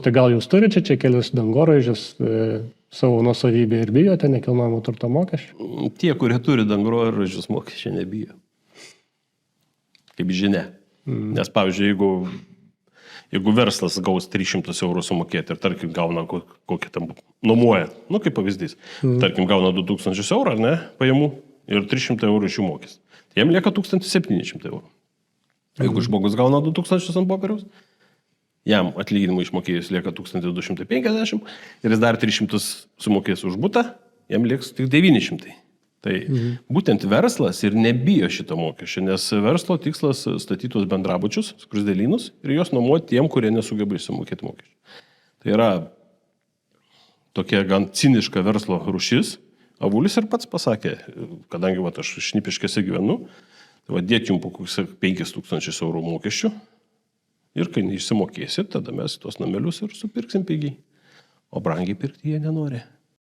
Tai gal jūs turite čia kelius dangoraižius savo nuosavybę ir bijote nekilnojamo turto mokesčių? Tie, kurie turi dangoraižius, mokesčių nebijo. Kaip žinia. Nes, pavyzdžiui, jeigu verslas gaus 300 eurų sumokėti ir, tarkim, gauna kokį tam nuomoja, kaip pavyzdys, tarkim, gauna 2000 eurų, ar ne, pajamų ir 300 eurų iš jų mokės. Tai jam lieka 1700 eurų. Jeigu žmogus gauna 2000 ant popieriaus, jam atlyginimų išmokėjus lieka 1250 ir jis dar 300 sumokės už butą, jam lieks tik 900. Tai būtent verslas ir nebijo šito mokesčio, nes verslo tikslas statytus bendrabučius, skruzdėlynus ir juos nuomoti tiem, kurie nesugeba išsimokėti mokesčių. Tai yra tokia gan ciniška verslo rūšis. Avulis ir pats pasakė, kadangi aš Šnipiškėse gyvenu, tai dėt jums po 5000 eurų mokesčių ir kai neišsimokėsit, tada mes tuos namelius ir supirksim pigiai. O brangiai pirkti jie nenori.